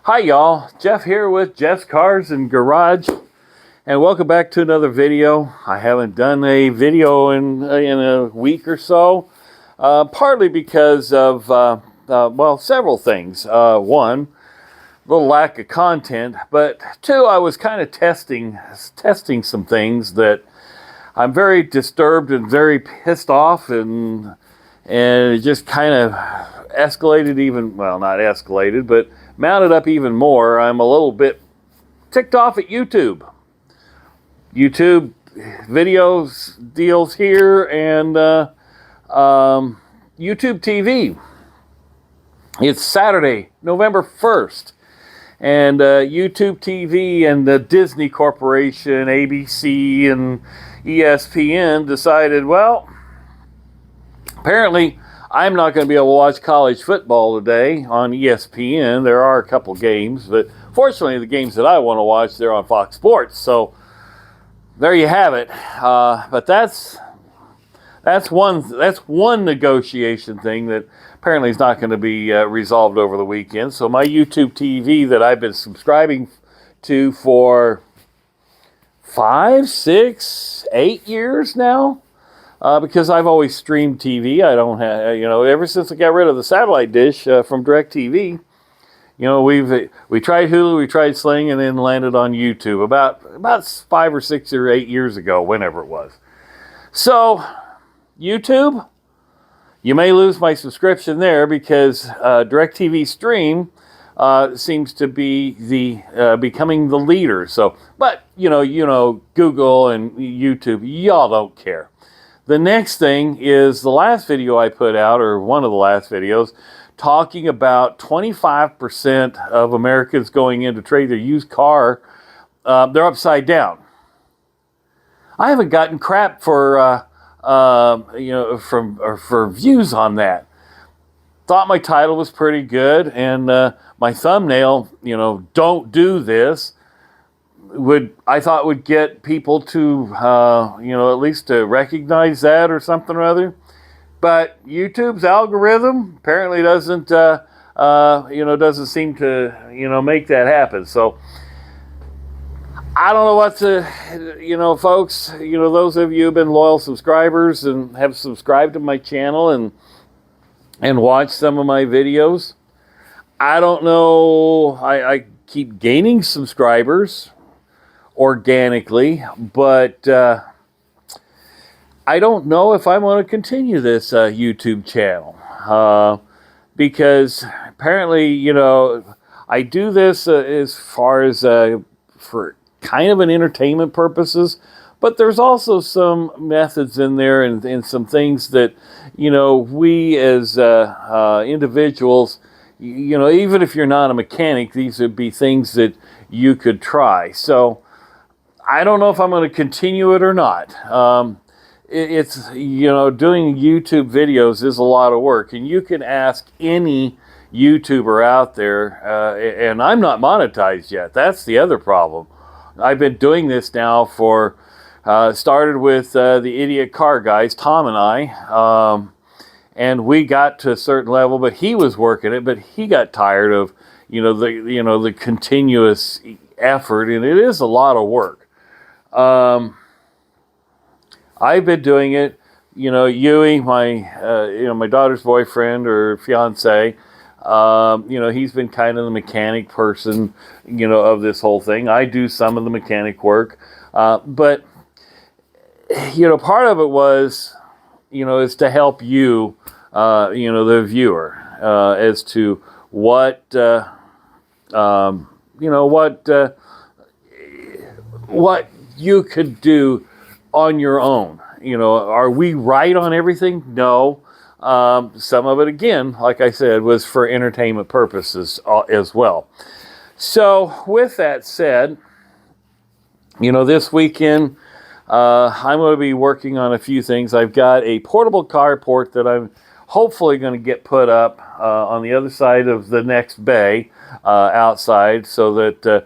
Hi y'all, Jeff here with Jeff's Cars and Garage, and welcome back to another video. I haven't done a video in a week or so, partly because of, well, several things. One, a little lack of content, but two, I was kind of testing some things that I'm very disturbed and very pissed off, and it just kind of escalated even, well, not escalated, but mounted up even more. I'm a little bit ticked off at YouTube. YouTube videos deals here, and YouTube TV. It's Saturday, November 1st, and YouTube TV and the Disney Corporation, ABC, and ESPN decided, well, apparently I'm not going to be able to watch college football today on ESPN. There are a couple games, but fortunately the games that I want to watch, they're on Fox Sports. So there you have it. But that's one negotiation thing that apparently is not going to be resolved over the weekend. So my YouTube TV that I've been subscribing to for 5, 6, 8 years now, because I've always streamed TV. I don't have, ever since I got rid of the satellite dish from DirecTV, we tried Hulu, we tried Sling, and then landed on YouTube about 5 or 6 or 8 years ago, whenever it was. So, YouTube, you may lose my subscription there because DirecTV Stream seems to be becoming the leader. So, but Google and YouTube, y'all don't care. The next thing is the last video I put out, or one of the last videos, talking about 25% of Americans going in to trade their used car, they're upside down. I haven't gotten crap for views on that. Thought my title was pretty good, and my thumbnail, don't do this, I thought would get people to, at least to recognize that or something or other. But YouTube's algorithm apparently doesn't seem to, make that happen. So I don't know what to, folks, those of you who have been loyal subscribers and have subscribed to my channel and watched some of my videos. I don't know, I keep gaining subscribers organically, but I don't know if I want to continue this YouTube channel because apparently, I do this as far as for kind of an entertainment purposes, but there's also some methods in there and some things that, we as individuals, even if you're not a mechanic, these would be things that you could try. So I don't know if I'm going to continue it or not. It's, doing YouTube videos is a lot of work, and you can ask any YouTuber out there, and I'm not monetized yet. That's the other problem. I've been doing this now for, started with the Idiot Car Guys, Tom and I, and we got to a certain level, but he was working it, but he got tired of, the continuous effort, and it is a lot of work. I've been doing it, Yui, my daughter's boyfriend or fiance, he's been kind of the mechanic person, of this whole thing. I do some of the mechanic work, but, part of it was, is to help you, the viewer, as to what, what you could do on your own. Are we right on everything? No. Some of it, again, like I said, was for entertainment purposes as well. So with that said, this weekend, I'm going to be working on a few things. I've got a portable carport that I'm hopefully going to get put up on the other side of the next bay outside, so that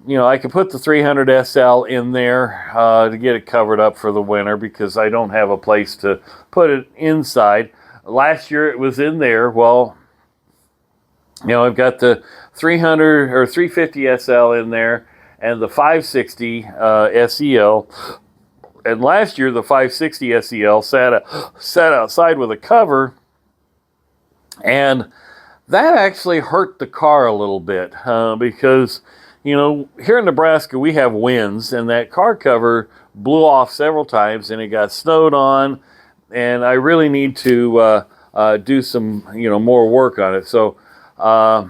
I can put the 300 SL in there to get it covered up for the winter, because I don't have a place to put it inside. Last year it was in there. Well, I've got the 300 or 350 SL in there and the 560 SEL. And last year, the 560 SEL sat outside with a cover, and that actually hurt the car a little bit because, here in Nebraska, we have winds, and that car cover blew off several times, and it got snowed on, and I really need to do some, more work on it. So, now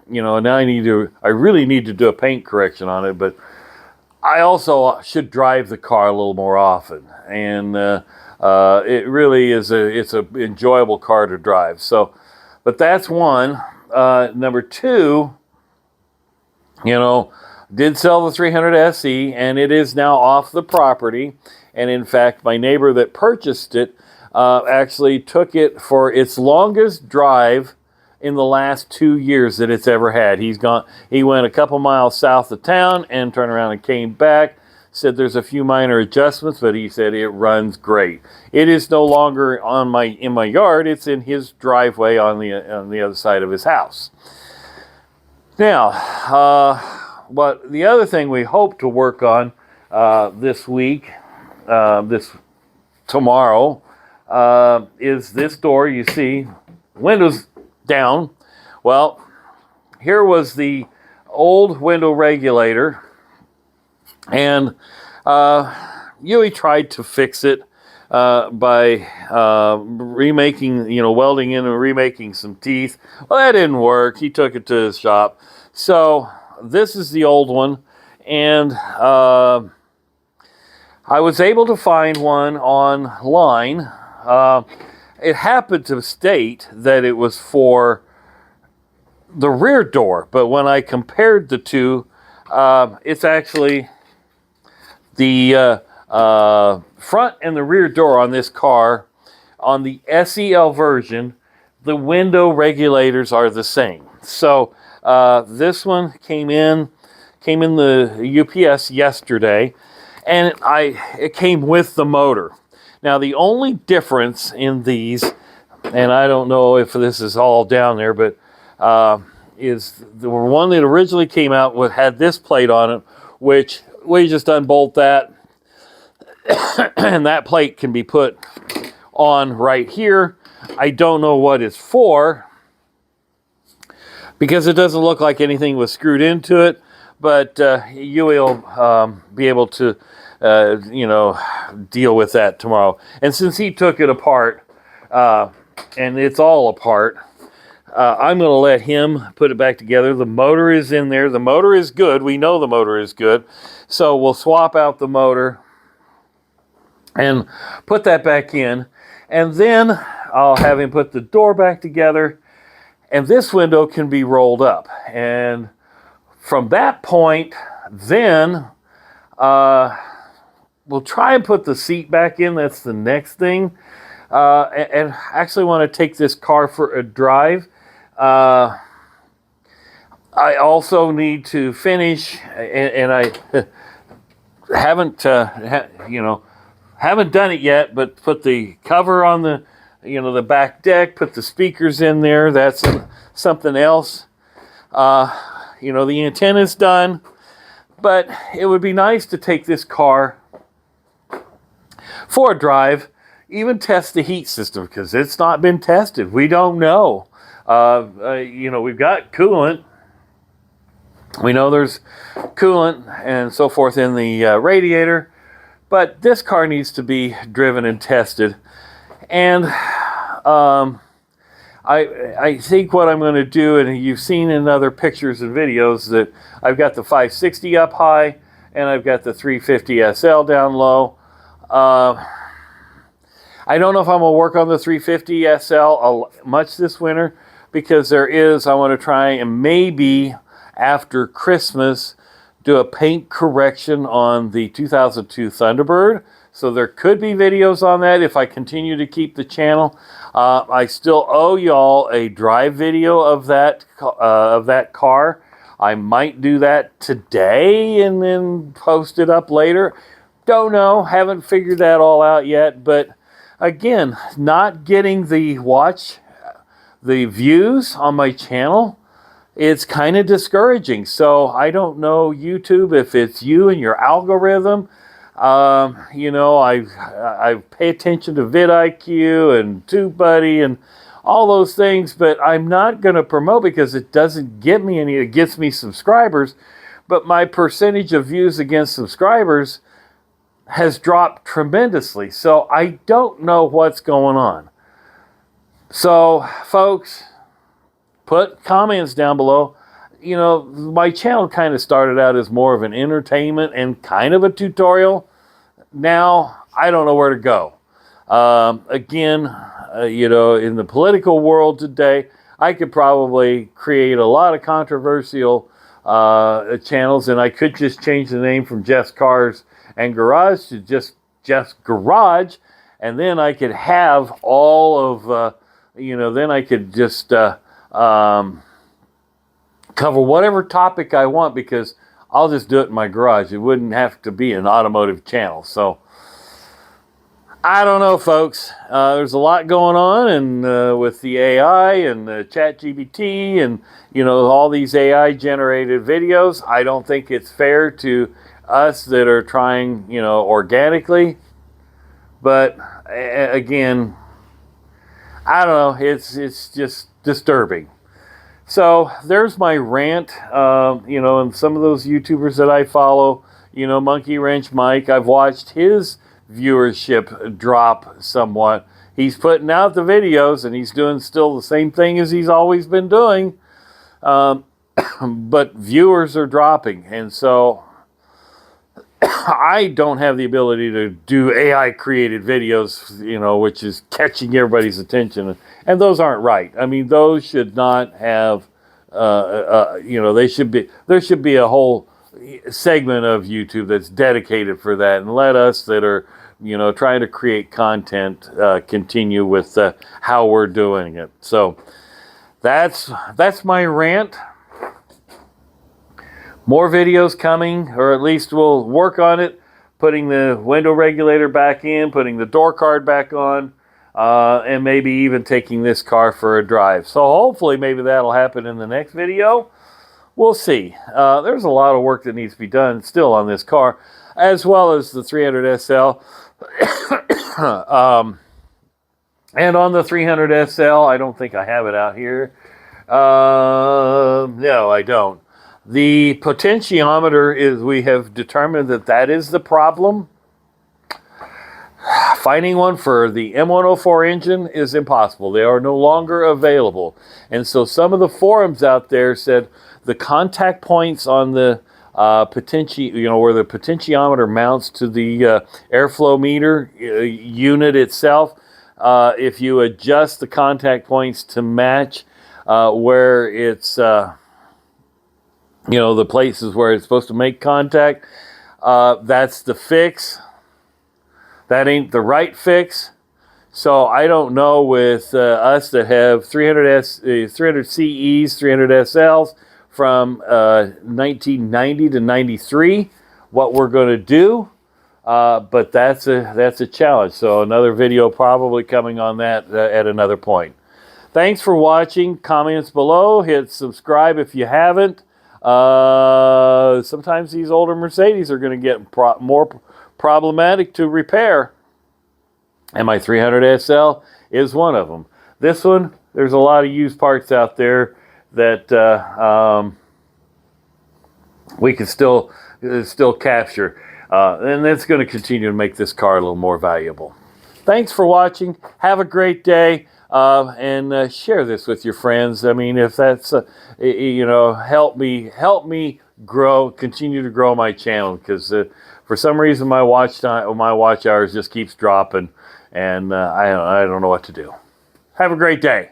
I really need to do a paint correction on it, but I also should drive the car a little more often, and it really is it's an enjoyable car to drive. So, but that's one. Number two, did sell the 300 SE, and it is now off the property. And in fact, my neighbor that purchased it actually took it for its longest drive in the last 2 years that it's ever had. He went a couple miles south of town and turned around and came back. Said there's a few minor adjustments, but he said it runs great. It is no longer in my yard. It's in his driveway on the other side of his house. Now, but the other thing we hope to work on this week, tomorrow, is this door. You see, windows down. Well, here was the old window regulator, and Yui tried to fix it by remaking, welding in and remaking some teeth. Well, that didn't work. He took it to his shop. So this is the old one, and I was able to find one online. It happened to state that it was for the rear door, but when I compared the two, it's actually the front and the rear door on this car. On the SEL version, the window regulators are the same. So this one came in the UPS yesterday, and it came with the motor. Now, the only difference in these, and I don't know if this is all down there, but is the one that originally came out had this plate on it, which we just unbolt that, and that plate can be put on right here. I don't know what it's for, because it doesn't look like anything was screwed into it, but you will be able to deal with that tomorrow. And since he took it apart, and it's all apart, I'm going to let him put it back together. The motor is in there. The motor is good. We know the motor is good. So we'll swap out the motor and put that back in. And then I'll have him put the door back together. And this window can be rolled up. And from that point, then we'll try and put the seat back in. That's the next thing. And actually want to take this car for a drive. I also need to finish, and I haven't done it yet, but put the cover on the back deck, put the speakers in there. That's something else. The antenna's done, but it would be nice to take this car for a drive, even test the heat system, because it's not been tested. We don't know. We've got coolant. We know there's coolant and so forth in the radiator, but this car needs to be driven and tested. And I think what I'm going to do, and you've seen in other pictures and videos, that I've got the 560 up high and I've got the 350 SL down low. I don't know if I'm going to work on the 350 SL much this winter, because I want to try and maybe after Christmas do a paint correction on the 2002 Thunderbird. So there could be videos on that if I continue to keep the channel. I still owe y'all a drive video of that car. I might do that today and then post it up later. Don't know. Haven't figured that all out yet. But again, not getting the watch the views on my channel, it's kind of discouraging. So I don't know, YouTube, if it's you and your algorithm. You know, I pay attention to vidIQ and TubeBuddy and all those things, but I'm not going to promote because it doesn't get me any. It gets me subscribers, but my percentage of views against subscribers has dropped tremendously. So I don't know what's going on. So, folks, put comments down below. You know, my channel kind of started out as more of an entertainment and kind of a tutorial. Now, I don't know where to go. Again, you know, in the political world today, I could probably create a lot of controversial channels, and I could just change the name from Jeff's Cars and Garage to just Jeff's Garage, and then I could have all of, you know, then I could just cover whatever topic I want, because I'll just do it in my garage. It wouldn't have to be an automotive channel. So I don't know, folks. There's a lot going on, and with the AI and the ChatGPT and, you know, all these AI generated videos, I don't think it's fair to us that are trying, you know, organically. But again, I don't know. It's just disturbing. So there's my rant. You know, and some of those YouTubers that I follow, you know, Monkey Wrench Mike, I've watched his viewership drop somewhat. He's putting out the videos and he's doing still the same thing as he's always been doing. But viewers are dropping. And so I don't have the ability to do AI created videos, you know, which is catching everybody's attention. And those aren't right. I mean, those should not have, you know, there should be a whole segment of YouTube that's dedicated for that, and let us that are, you know, trying to create content continue with how we're doing it. So that's my rant. More videos coming, or at least we'll work on it, putting the window regulator back in, putting the door card back on, and maybe even taking this car for a drive. So hopefully maybe that'll happen in the next video. We'll see. There's a lot of work that needs to be done still on this car, as well as the 300 SL. And on the 300 SL, I don't think I have it out here. No, I don't. The potentiometer is, we have determined that is the problem. Finding one for the M104 engine is impossible. They are no longer available. And so some of the forums out there said the contact points on the you know, where the potentiometer mounts to the airflow meter unit itself, if you adjust the contact points to match where it's you know, the places where it's supposed to make contact, that's the fix. That ain't the right fix. So I don't know with us that have 300 CEs, 300 SLs from 1990 to 93, what we're going to do. But that's a challenge. So another video probably coming on that at another point. Thanks for watching. Comments below. Hit subscribe if you haven't. Sometimes these older Mercedes are going to get more problematic to repair, and my 300 SL is one of them. This one, there's a lot of used parts out there that we can still capture, and that's going to continue to make this car a little more valuable. Thanks for watching. Have a great day. And share this with your friends. I mean, if that's, you know, help me grow, continue to grow my channel, because for some reason my watch hours just keeps dropping, and I don't know what to do. Have a great day.